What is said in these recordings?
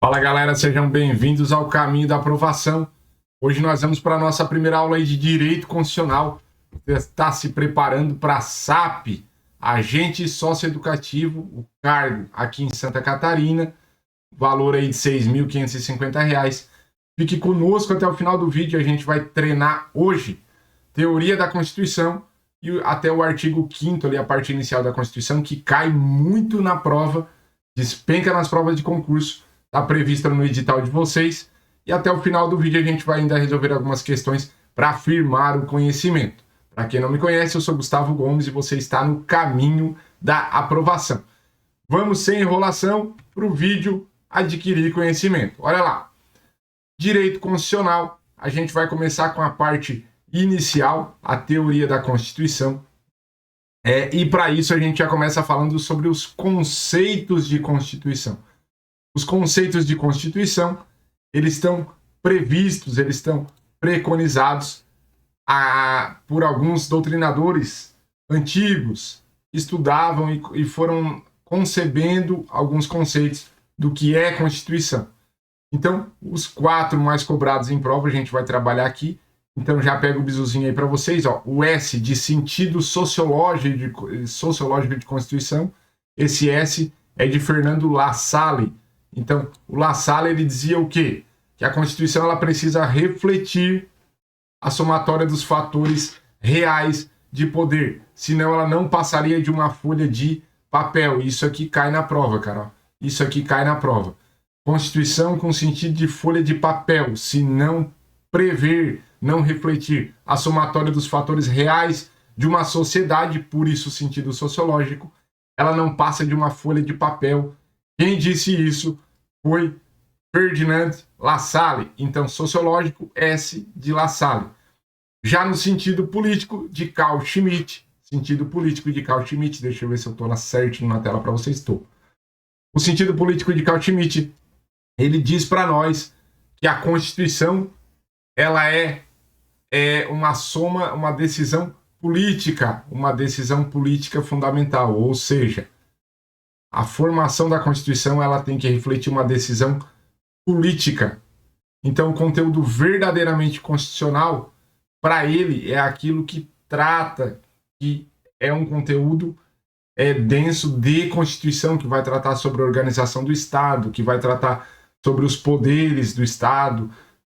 Fala galera, sejam bem-vindos ao Caminho da Aprovação. Hoje nós vamos para a nossa primeira aula aí de Direito Constitucional. Você está se preparando para a SAP, Agente Socioeducativo, o cargo aqui em Santa Catarina, valor aí de R$ 6.550. Fique conosco até o final do vídeo, a gente vai treinar hoje Teoria da Constituição e até o artigo 5º ali, a parte inicial da Constituição, que cai muito na prova, despenca nas provas de concurso. Está prevista no edital de vocês. E até o final do vídeo a gente vai ainda resolver algumas questões para afirmar o conhecimento. Para quem não me conhece, eu sou Gustavo Gomes e você está no caminho da aprovação. Vamos sem enrolação para o vídeo adquirir conhecimento. Olha lá. Direito Constitucional. A gente vai começar com a parte inicial, a teoria da Constituição. E para isso a gente já começa falando sobre os conceitos de Constituição. Os conceitos de Constituição, eles estão previstos, eles estão preconizados por alguns doutrinadores antigos, estudavam e foram concebendo alguns conceitos do que é Constituição. Então, os 4 mais cobrados em prova, a gente vai trabalhar aqui. Então, já pego o bizuzinho aí para vocês. Ó. O S de sentido sociológico de Constituição. Esse S é de Fernando La Salle. Então, o La Salle, ele dizia o quê? Que a Constituição ela precisa refletir a somatória dos fatores reais de poder, senão ela não passaria de uma folha de papel. Isso aqui cai na prova, cara. Isso aqui cai na prova. Constituição com sentido de folha de papel, se não prever, não refletir a somatória dos fatores reais de uma sociedade, por isso o sentido sociológico, ela não passa de uma folha de papel. Quem disse isso foi Ferdinand La Salle. Então, sociológico, S de La Salle. Já no sentido político, de Carl Schmitt. Sentido político de Carl Schmitt. Deixa eu ver se eu estou certinho na tela para vocês. Estou. O sentido político de Carl Schmitt, ele diz para nós que a Constituição ela é uma soma, uma decisão política fundamental. Ou seja, a formação da Constituição ela tem que refletir uma decisão política. Então, o conteúdo verdadeiramente constitucional, para ele, é aquilo que trata, que é um conteúdo denso de Constituição, que vai tratar sobre a organização do Estado, que vai tratar sobre os poderes do Estado,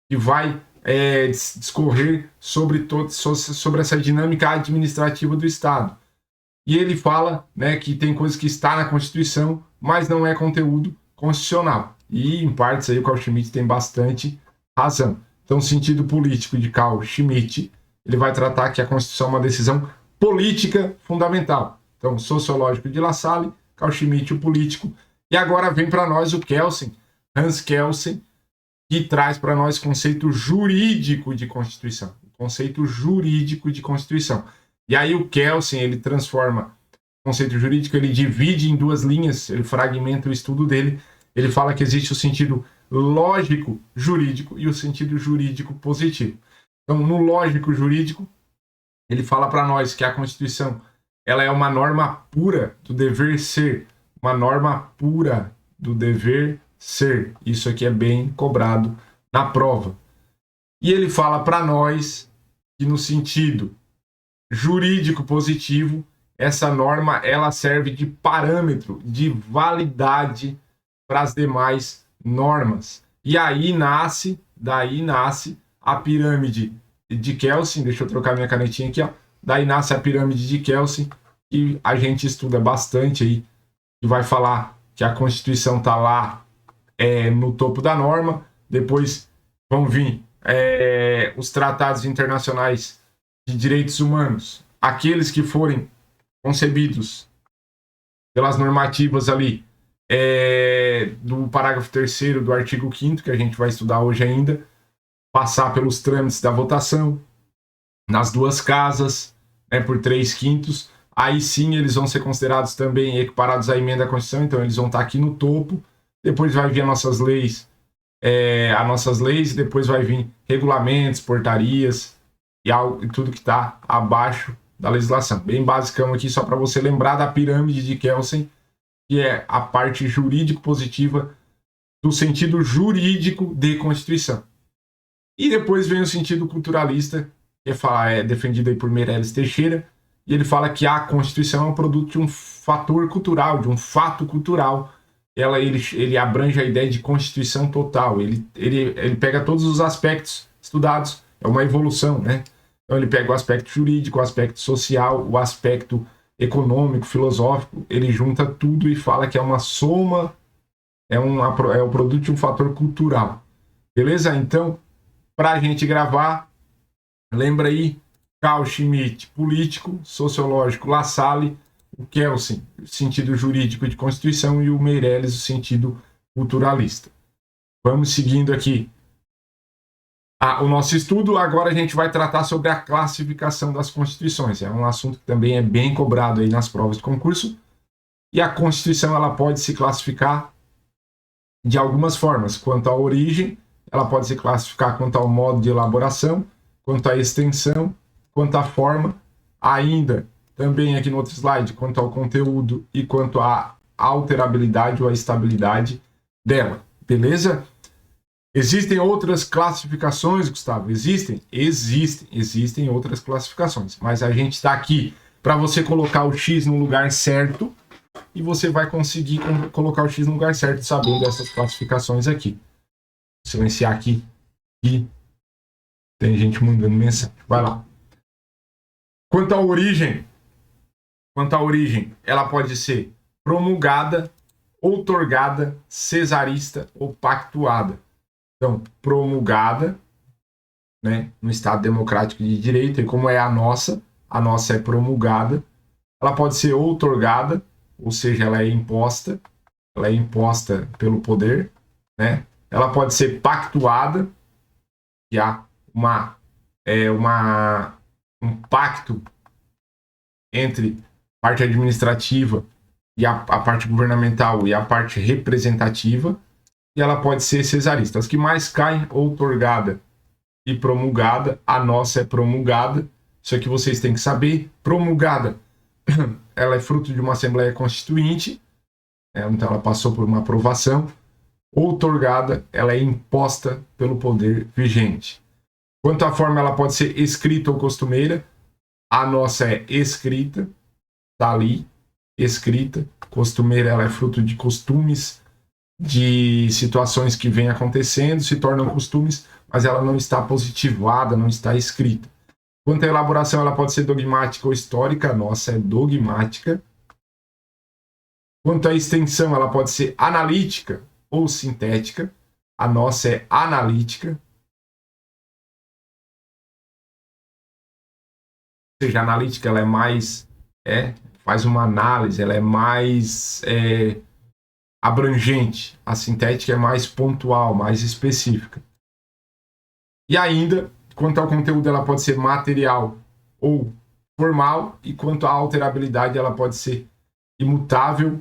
que vai discorrer sobre essa dinâmica administrativa do Estado. E ele fala, né, que tem coisas que está na Constituição, mas não é conteúdo constitucional. E, em partes, aí o Carl Schmitt tem bastante razão. Então, o sentido político de Carl Schmitt, ele vai tratar que a Constituição é uma decisão política fundamental. Então, sociológico de La Salle, Carl Schmitt, o político. E agora vem para nós o Kelsen, Hans Kelsen, que traz para nós conceito jurídico de Constituição. Conceito jurídico de Constituição. E aí o Kelsen, ele transforma o conceito jurídico, ele divide em 2 linhas, ele fragmenta o estudo dele, ele fala que existe o sentido lógico jurídico e o sentido jurídico positivo. Então, no lógico jurídico, ele fala para nós que a Constituição ela é uma norma pura do dever ser, uma norma pura do dever ser. Isso aqui é bem cobrado na prova. E ele fala para nós que no sentido jurídico positivo, essa norma ela serve de parâmetro de validade para as demais normas. E aí nasce a pirâmide de Kelsen. Deixa eu trocar minha canetinha aqui, ó. Daí nasce a pirâmide de Kelsen, que a gente estuda bastante aí, que vai falar que a Constituição está lá no topo da norma. Depois vão vir os tratados internacionais de direitos humanos, aqueles que forem concebidos pelas normativas ali do parágrafo 3º do artigo 5º, que a gente vai estudar hoje ainda, passar pelos trâmites da votação nas 2 casas, por 3/5, aí sim eles vão ser considerados também equiparados à emenda à Constituição, então eles vão estar aqui no topo. Depois vai vir as nossas leis, depois vai vir regulamentos, portarias e tudo que está abaixo da legislação. Bem basicão aqui, só para você lembrar da pirâmide de Kelsen, que é a parte jurídico-positiva do sentido jurídico de Constituição. E depois vem o sentido culturalista, que é defendido aí por Meirelles Teixeira, e ele fala que a Constituição é um produto de um fator cultural, de um fato cultural. Ele abrange a ideia de Constituição total, ele pega todos os aspectos estudados, é uma evolução, né? Então ele pega o aspecto jurídico, o aspecto social, o aspecto econômico, filosófico, ele junta tudo e fala que é uma soma, é o produto de um fator cultural. Beleza? Então, para a gente gravar, lembra aí, Carl Schmitt, político, sociológico, La Salle, o Kelsen, o sentido jurídico de Constituição, e o Meirelles, o sentido culturalista. Vamos seguindo aqui o nosso estudo. Agora a gente vai tratar sobre a classificação das constituições. É um assunto que também é bem cobrado aí nas provas de concurso. E a Constituição, ela pode se classificar de algumas formas. Quanto à origem, ela pode se classificar quanto ao modo de elaboração, quanto à extensão, quanto à forma, ainda também aqui no outro slide, quanto ao conteúdo e quanto à alterabilidade ou à estabilidade dela. Beleza? Existem outras classificações, Gustavo? Existem outras classificações, mas a gente está aqui para você colocar o X no lugar certo, e você vai conseguir colocar o X no lugar certo sabendo dessas classificações aqui. Vou silenciar aqui e tem gente mandando mensagem. Vai lá. Quanto à origem, ela pode ser promulgada, outorgada, cesarista ou pactuada. Então, promulgada, né, no Estado Democrático de Direito, e como é a nossa é promulgada. Ela pode ser outorgada, ou seja, ela é imposta pelo poder, né? Ela pode ser pactuada, que há um pacto entre a parte administrativa e a parte governamental e a parte representativa, e ela pode ser cesarista. As que mais caem, outorgada e promulgada. A nossa é promulgada. Isso aqui vocês têm que saber. Promulgada, ela é fruto de uma Assembleia Constituinte, então ela passou por uma aprovação. Outorgada, ela é imposta pelo poder vigente. Quanto à forma, ela pode ser escrita ou costumeira. A nossa é escrita, tá ali, escrita. Costumeira, ela é fruto de costumes, de situações que vêm acontecendo, se tornam costumes, mas ela não está positivada, não está escrita. Quanto à elaboração, ela pode ser dogmática ou histórica. A nossa é dogmática. Quanto à extensão, ela pode ser analítica ou sintética. A nossa é analítica. Ou seja, a analítica, ela é mais... faz uma análise, ela é mais abrangente. A sintética é mais pontual, mais específica. E ainda, quanto ao conteúdo, ela pode ser material ou formal, e quanto à alterabilidade, ela pode ser imutável,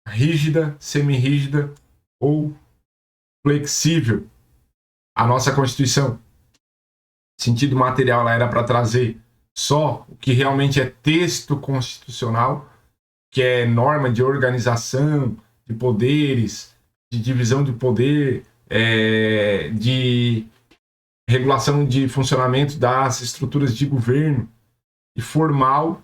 rígida, semirrígida ou flexível. A nossa Constituição, sentido material, ela era para trazer só o que realmente é texto constitucional, que é norma de organização de poderes, de divisão de poder, de regulação de funcionamento das estruturas de governo. E formal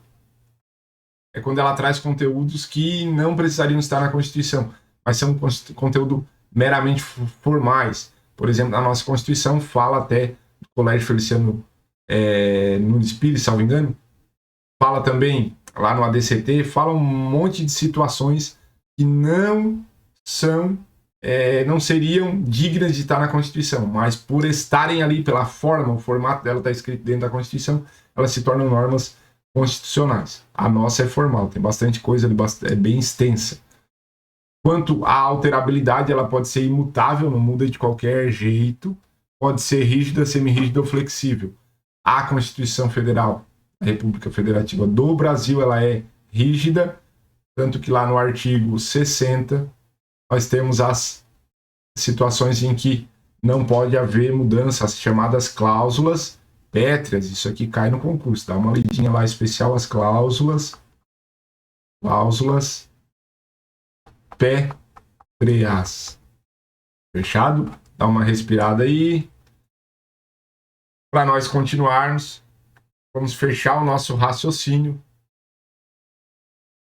é quando ela traz conteúdos que não precisariam estar na Constituição, mas são conteúdos meramente formais. Por exemplo, a nossa Constituição fala até do Colégio Feliciano Nunes Pires, salvo engano, fala também lá no ADCT, fala um monte de situações que não seriam dignas de estar na Constituição, mas por estarem ali pela forma, o formato dela está escrito dentro da Constituição, elas se tornam normas constitucionais. A nossa é formal, tem bastante coisa ali, é bem extensa. Quanto à alterabilidade, ela pode ser imutável, não muda de qualquer jeito, pode ser rígida, semirrígida ou flexível. A Constituição Federal, a República Federativa do Brasil, ela é rígida, tanto que lá no artigo 60 nós temos as situações em que não pode haver mudanças, chamadas cláusulas pétreas. Isso aqui cai no concurso, dá uma lidinha lá especial, as cláusulas pétreas. Fechado? Dá uma respirada aí. Para nós continuarmos, vamos fechar o nosso raciocínio,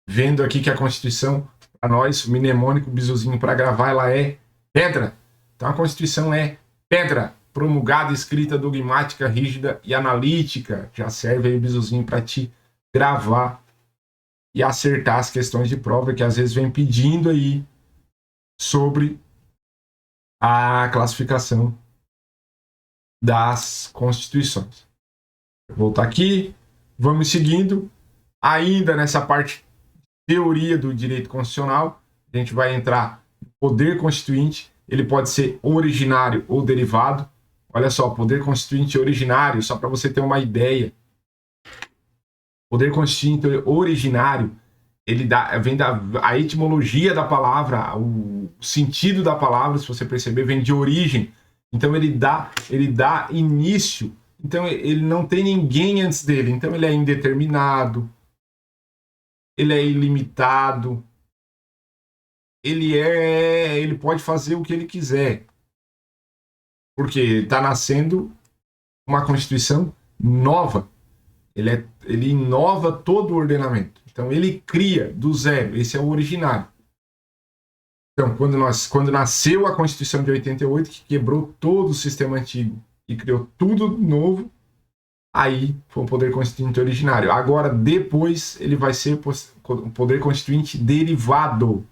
vendo aqui que a Constituição, para nós, o mnemônico, o bizuzinho para gravar, ela é pedra. Então a Constituição é pedra, promulgada, escrita, dogmática, rígida e analítica. Já serve aí o bizuzinho para te gravar e acertar as questões de prova que às vezes vem pedindo aí sobre a classificação das constituições. Vou voltar aqui, vamos seguindo. Ainda nessa parte de teoria do direito constitucional, a gente vai entrar no poder constituinte. Ele pode ser originário ou derivado. Olha só, poder constituinte originário, só para você ter uma ideia. Poder constituinte originário, ele vem a etimologia da palavra, o sentido da palavra, se você perceber, vem de origem. Então ele dá início. Então ele não tem ninguém antes dele. Então ele é indeterminado, ele é ilimitado, ele pode fazer o que ele quiser. Porque está nascendo uma Constituição nova. Ele inova todo o ordenamento. Então ele cria do zero. Esse é o originário. Então, quando nasceu a Constituição de 88, que quebrou todo o sistema antigo e criou tudo novo, aí foi o poder constituinte originário. Agora, depois, ele vai ser o poder constituinte derivado.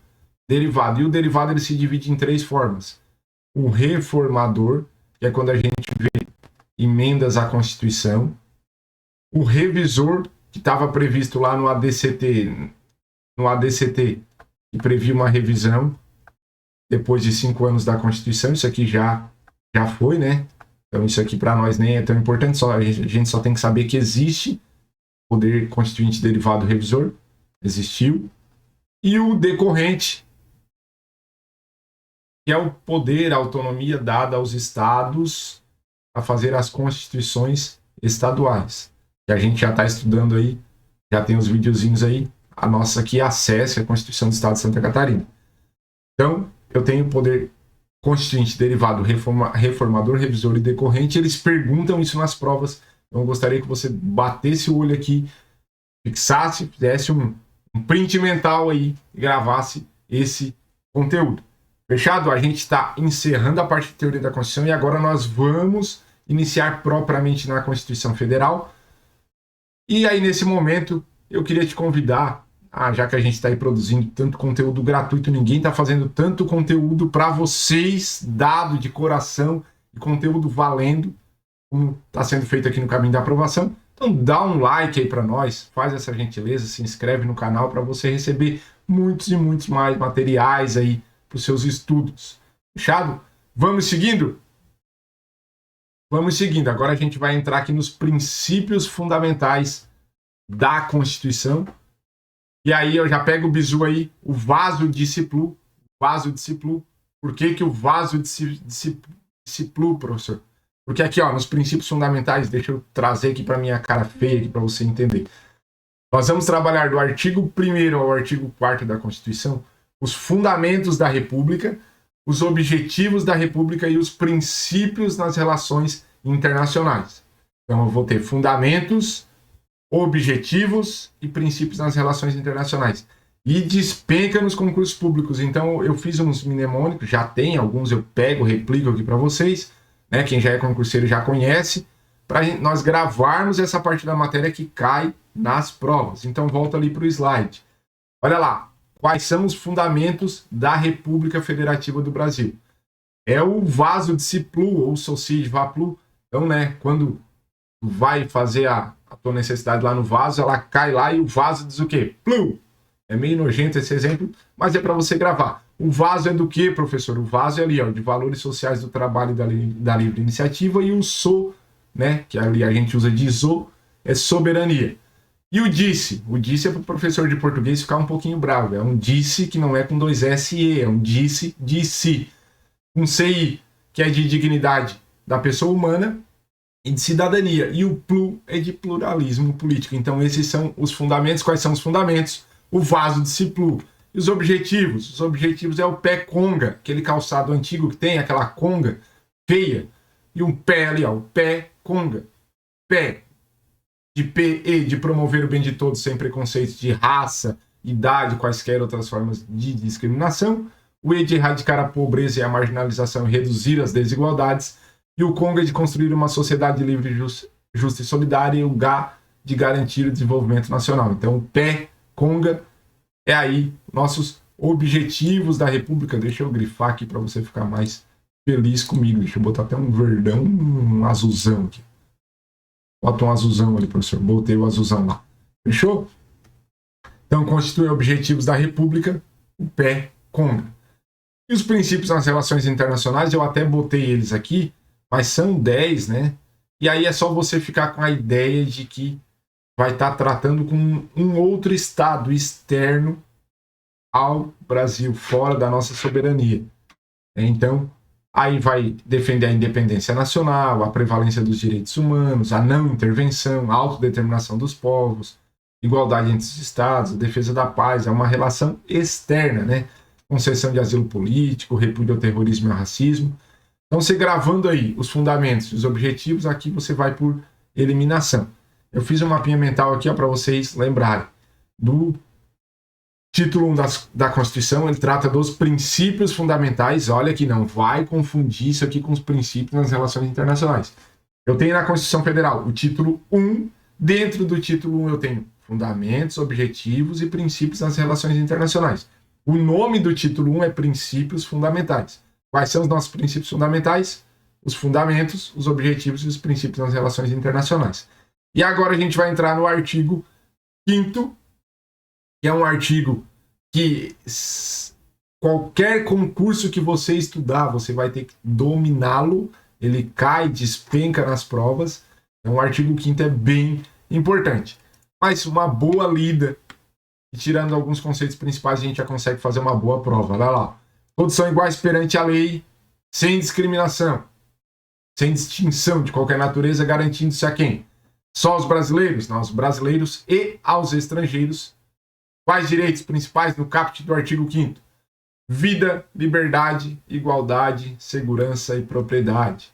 E o derivado ele se divide em 3 formas. O reformador, que é quando a gente vê emendas à Constituição. O revisor, que estava previsto lá no ADCT, que previa uma revisão depois de 5 anos da Constituição. Isso aqui já foi, né? Então isso aqui para nós nem é tão importante, a gente só tem que saber que existe poder constituinte derivado revisor, existiu. E o decorrente, que é o poder, a autonomia dada aos estados a fazer as constituições estaduais. Que a gente já está estudando aí, já tem os videozinhos aí. A nossa aqui acesse a Constituição do Estado de Santa Catarina. Então, eu tenho poder constituinte derivado, reformador, revisor e decorrente. Eles perguntam isso nas provas. Então, eu gostaria que você batesse o olho aqui, fixasse, fizesse um print mental aí e gravasse esse conteúdo. Fechado? A gente está encerrando a parte de teoria da Constituição e agora nós vamos iniciar propriamente na Constituição Federal. E aí, nesse momento, eu queria te convidar, já que a gente está aí produzindo tanto conteúdo gratuito, ninguém está fazendo tanto conteúdo para vocês, dado de coração, e conteúdo valendo, como está sendo feito aqui no Caminho da Aprovação. Então dá um like aí para nós, faz essa gentileza, se inscreve no canal para você receber muitos e muitos mais materiais aí para os seus estudos. Fechado? Vamos seguindo? Vamos seguindo. Agora a gente vai entrar aqui nos princípios fundamentais da Constituição. E aí eu já pego o bizu aí, o vasodisciplo. Por que o vasodisciplo, professor? Porque aqui, ó, nos princípios fundamentais, deixa eu trazer aqui para minha cara feia aqui para você entender. Nós vamos trabalhar do artigo 1º ao artigo 4º da Constituição, os fundamentos da República, os objetivos da República e os princípios nas relações internacionais. Então eu vou ter fundamentos, objetivos e princípios nas relações internacionais. E despenca nos concursos públicos. Então eu fiz uns mnemônicos, já tem alguns, eu pego, replico aqui para vocês, né? Quem já é concurseiro já conhece, para nós gravarmos essa parte da matéria que cai nas provas. Então volta ali para o slide. Olha lá, quais são os fundamentos da República Federativa do Brasil? É o vasodisciplo ou saucisse vaplu. Então, né, quando vai fazer a tua necessidade lá no vaso, ela cai lá e o vaso diz o quê? Plu! É meio nojento esse exemplo, mas é para você gravar. O vaso é do quê, professor? O vaso é ali, ó, de valores sociais do trabalho e da livre iniciativa, e o so, né, que ali a gente usa de zo, é soberania. E o disse é para o professor de português ficar um pouquinho bravo. É um disse que não é com 2 S e E, é um disse de si. Um CI, que é de dignidade da pessoa humana e de cidadania. E o plu é de pluralismo político. Então esses são os fundamentos. Quais são os fundamentos? O vasodisciplo E os objetivos? Os objetivos é o pé conga, aquele calçado antigo que tem, aquela conga feia. E um pé ali, ó, o pé conga. Pé de PE, de promover o bem de todos sem preconceitos de raça, idade, quaisquer outras formas de discriminação. O E de erradicar a pobreza e a marginalização e reduzir as desigualdades. E o CONGA de construir uma sociedade livre, justa e solidária. E o GA de garantir o desenvolvimento nacional. Então, o pé CONGA é aí nossos objetivos da República. Deixa eu grifar aqui para você ficar mais feliz comigo. Deixa eu botar até um verdão, um azulzão aqui. Bota um azulzão ali, professor. Botei o azulzão lá. Fechou? Então, constitui objetivos da República, o pé CONGA. E os princípios nas relações internacionais, eu até botei eles aqui, mas são 10, né? E aí é só você ficar com a ideia de que vai estar tratando com um outro estado externo ao Brasil, fora da nossa soberania. Então, aí vai defender a independência nacional, a prevalência dos direitos humanos, a não intervenção, a autodeterminação dos povos, igualdade entre os estados, a defesa da paz, é uma relação externa, né? Concessão de asilo político, repúdio ao terrorismo e ao racismo. Então, você gravando aí os fundamentos e os objetivos, aqui você vai por eliminação. Eu fiz um mapinha mental aqui para vocês lembrarem. Do título 1 da Constituição, ele trata dos princípios fundamentais. Olha que não vai confundir isso aqui com os princípios nas relações internacionais. Eu tenho na Constituição Federal o título 1. Dentro do título 1 eu tenho fundamentos, objetivos e princípios nas relações internacionais. O nome do título 1 é Princípios Fundamentais. Quais são os nossos princípios fundamentais? Os fundamentos, os objetivos e os princípios nas relações internacionais. E agora a gente vai entrar no artigo 5º, que é um artigo que qualquer concurso que você estudar, você vai ter que dominá-lo. Ele cai, despenca nas provas. Então o artigo 5º é bem importante. Mas uma boa lida, e tirando alguns conceitos principais, a gente já consegue fazer uma boa prova. Olha lá. Todos são iguais perante a lei, sem discriminação, sem distinção de qualquer natureza, garantindo-se a quem? Só aos brasileiros? Não, aos brasileiros e aos estrangeiros. Quais direitos principais no caput do artigo 5º? Vida, liberdade, igualdade, segurança e propriedade.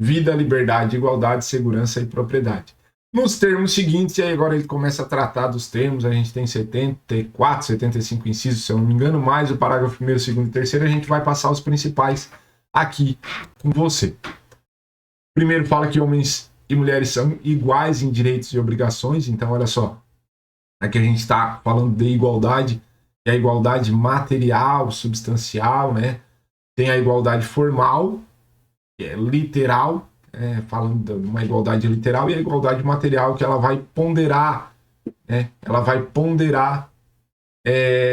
Vida, liberdade, igualdade, segurança e propriedade. Nos termos seguintes, e aí agora ele começa a tratar dos termos, a gente tem 74, 75 incisos, se eu não me engano, mais o parágrafo 1º, 2º e 3º, a gente vai passar os principais aqui com você. Primeiro fala que homens e mulheres são iguais em direitos e obrigações, então olha só, aqui a gente está falando de igualdade, que é a igualdade material, substancial, né? Tem a igualdade formal, que é literal, falando de uma igualdade literal, e a igualdade material, que ela vai ponderar, né? Ela vai ponderar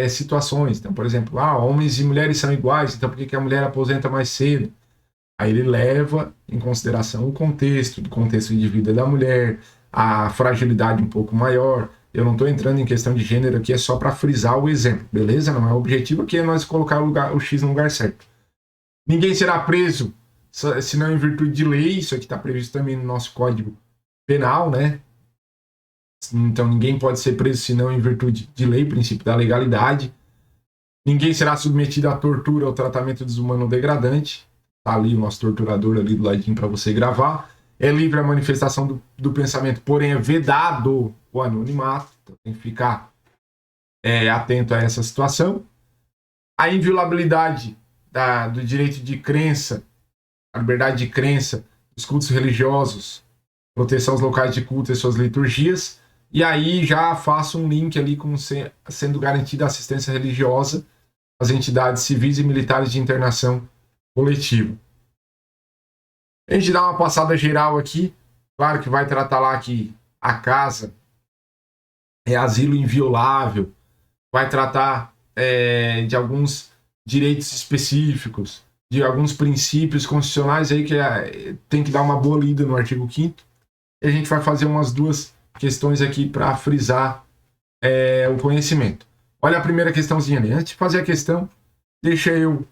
situações. Então, por exemplo, homens e mulheres são iguais, então por que a mulher aposenta mais cedo? Aí ele leva em consideração o contexto de vida da mulher, a fragilidade um pouco maior. Eu não estou entrando em questão de gênero aqui, é só para frisar o exemplo, beleza? Não é o objetivo aqui, é nós colocar o X no lugar certo. Ninguém será preso senão em virtude de lei, isso aqui está previsto também no nosso Código Penal, né? Então ninguém pode ser preso senão em virtude de lei, princípio da legalidade. Ninguém será submetido à tortura ou tratamento desumano ou degradante. Tá ali o nosso torturador ali do ladinho para você gravar. É livre a manifestação do pensamento, porém é vedado o anonimato. Então tem que ficar atento a essa situação. A inviolabilidade do direito de crença, a liberdade de crença, os cultos religiosos, proteção aos locais de culto e suas liturgias. E aí já faço um link ali com sendo garantida assistência religiosa às entidades civis e militares de internação coletiva. A gente dá uma passada geral aqui. Claro que vai tratar lá que a casa é asilo inviolável. Vai tratar de alguns direitos específicos, de alguns princípios constitucionais aí que tem que dar uma boa lida no artigo 5º. E a gente vai fazer umas duas questões aqui para frisar o conhecimento. Olha a primeira questãozinha ali. Antes de fazer a questão, deixa eu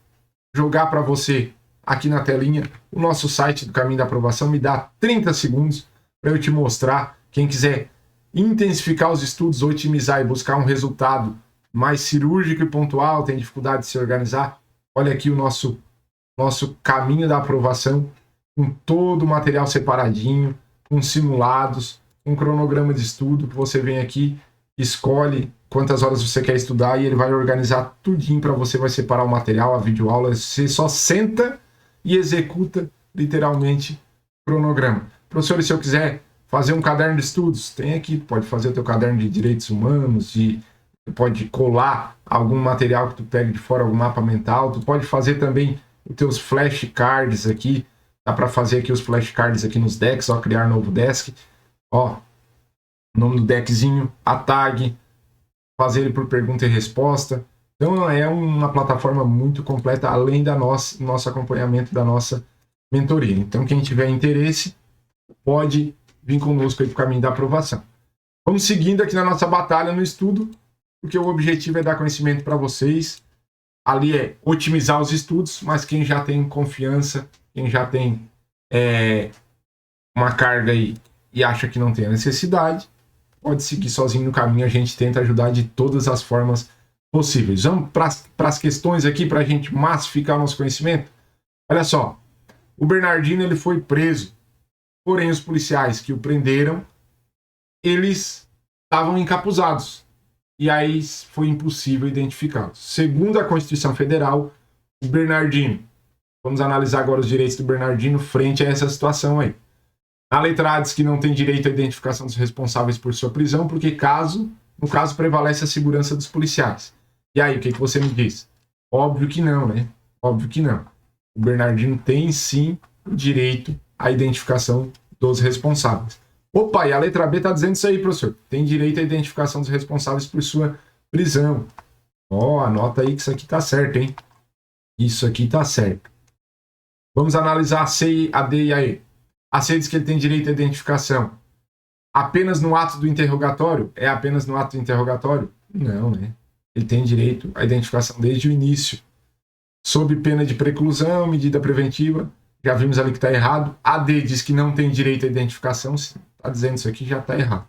jogar para você aqui na telinha o nosso site do Caminho da Aprovação. Me dá 30 segundos para eu te mostrar. Quem quiser intensificar os estudos, otimizar e buscar um resultado mais cirúrgico e pontual, tem dificuldade de se organizar, olha aqui o nosso caminho da aprovação, com todo o material separadinho, com simulados, um cronograma de estudo, que você vem aqui, escolhe quantas horas você quer estudar e ele vai organizar tudinho para você, vai separar o material, a videoaula, você só senta e executa literalmente o cronograma. Professor, e se eu quiser fazer um caderno de estudos, tem aqui, pode fazer o teu caderno de direitos humanos, pode colar algum material que tu pegue de fora, algum mapa mental, tu pode fazer também os teus flashcards aqui, dá para fazer aqui os flashcards aqui nos decks, ó, criar novo desk, ó, nome do deckzinho, a tag, fazer ele por pergunta e resposta. Então é uma plataforma muito completa, além da nosso acompanhamento, da nossa mentoria. Então quem tiver interesse, pode vir conosco aí para o caminho da aprovação. Vamos seguindo aqui na nossa batalha no estudo, porque o objetivo é dar conhecimento para vocês. Ali é otimizar os estudos, mas quem já tem confiança, quem já tem uma carga aí e acha que não tem a necessidade, pode seguir sozinho no caminho. A gente tenta ajudar de todas as formas possíveis. Vamos para as questões aqui para a gente massificar o nosso conhecimento. Olha só, o Bernardino ele foi preso, porém os policiais que o prenderam, eles estavam encapuzados. E aí foi impossível identificá-los. Segundo a Constituição Federal, o Bernardino, vamos analisar agora os direitos do Bernardino frente a essa situação aí. A letra A diz que não tem direito à identificação dos responsáveis por sua prisão, porque no caso prevalece a segurança dos policiais. E aí, o que você me diz? Óbvio que não, né? Óbvio que não. O Bernardino tem sim o direito à identificação dos responsáveis. Opa, e a letra B está dizendo isso aí, professor. Tem direito à identificação dos responsáveis por sua prisão. Ó, anota aí que isso aqui está certo, hein? Isso aqui está certo. Vamos analisar a C, a D e a E. A C diz que ele tem direito à identificação apenas no ato do interrogatório. É apenas no ato do interrogatório? Não, né? Ele tem direito à identificação desde o início. Sob pena de preclusão, medida preventiva. Já vimos ali que está errado. A D diz que não tem direito à identificação. Está dizendo isso aqui, já está errado.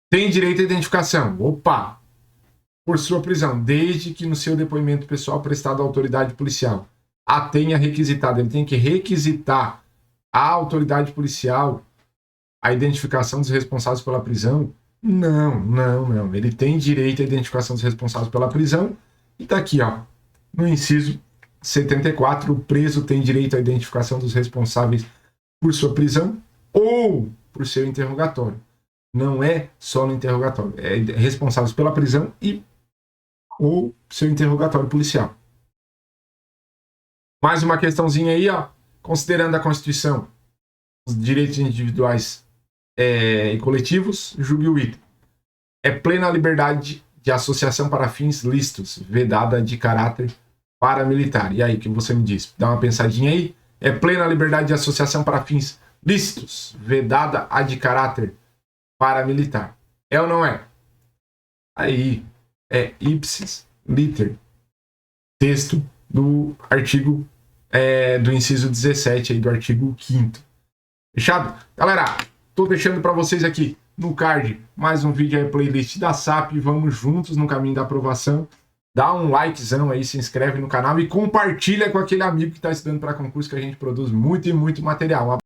Tem direito à identificação. Opa! Por sua prisão, desde que no seu depoimento pessoal prestado à autoridade policial a tenha requisitado. Ele tem que requisitar à autoridade policial a identificação dos responsáveis pela prisão? Não. Ele tem direito à identificação dos responsáveis pela prisão. E está aqui, ó, no inciso 74, o preso tem direito à identificação dos responsáveis por sua prisão ou por seu interrogatório. Não é só no interrogatório, é responsáveis pela prisão ou seu interrogatório policial. Mais uma questãozinha aí, ó, considerando a Constituição, os direitos individuais e coletivos, julgue o item. É plena a liberdade de associação para fins lícitos, vedada de caráter paramilitar. E aí, o que você me diz? Dá uma pensadinha aí. É plena a liberdade de associação para fins lícitos, vedada a de caráter paramilitar. É ou não é? Aí, é ipsis liter. Texto do artigo, do inciso 17 aí, do artigo 5º. Fechado? Galera, tô deixando para vocês aqui no card mais um vídeo aí, playlist da SAP. Vamos juntos no caminho da aprovação. Dá um likezão aí, se inscreve no canal e compartilha com aquele amigo que está estudando para concurso, que a gente produz muito e muito material.